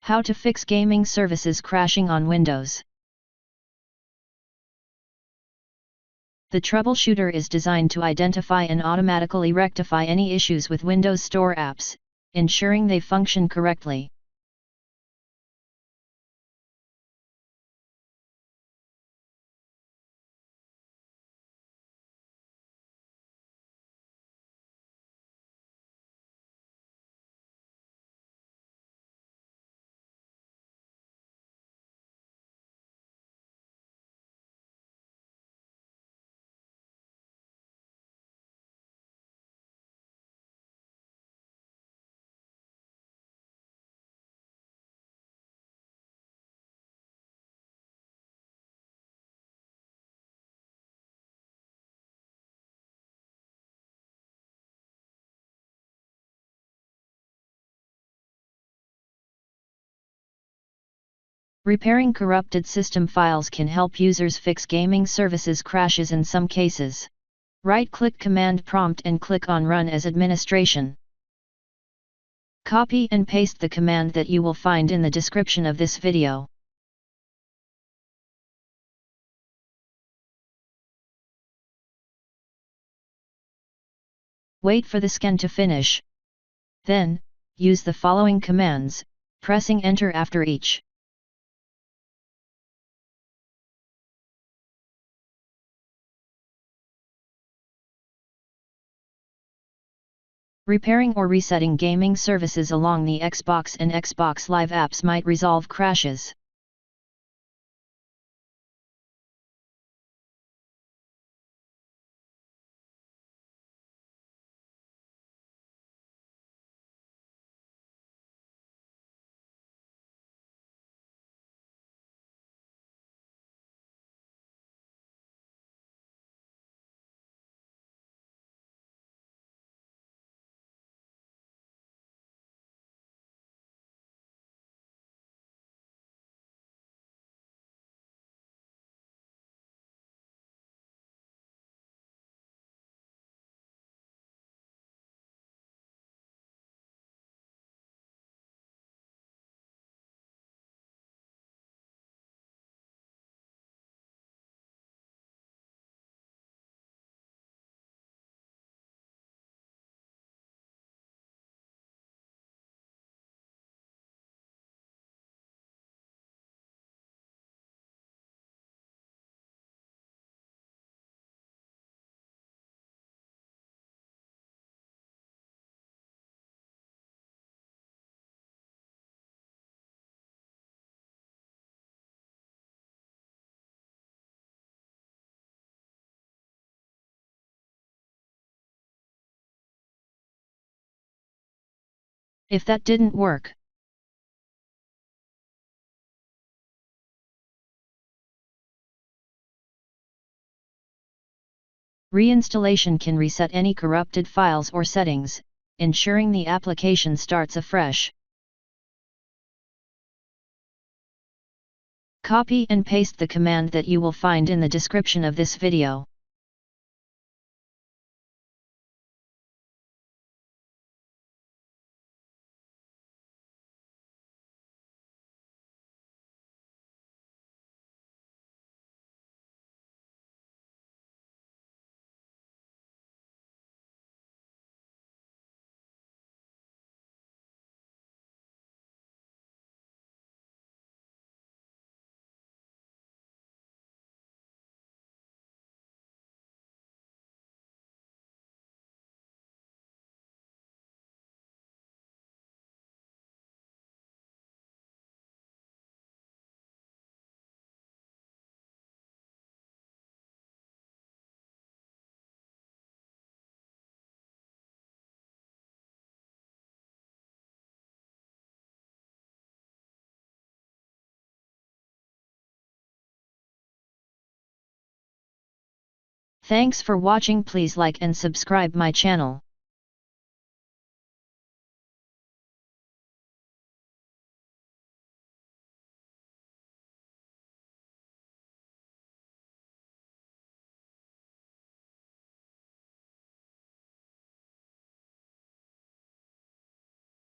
How to fix gaming services crashing on Windows. The troubleshooter is designed to identify and automatically rectify any issues with Windows Store apps, ensuring they function correctly. Repairing corrupted system files can help users fix gaming services crashes in some cases. Right-click Command Prompt and click on Run as Administration. Copy and paste the command that you will find in the description of this video. Wait for the scan to finish. Then, use the following commands, pressing Enter after each. Repairing or resetting gaming services along the Xbox and Xbox Live apps might resolve crashes. If that didn't work, reinstallation can reset any corrupted files or settings, ensuring the application starts afresh. Copy and paste the command that you will find in the description of this video. Thanks for watching. Please like and subscribe my channel.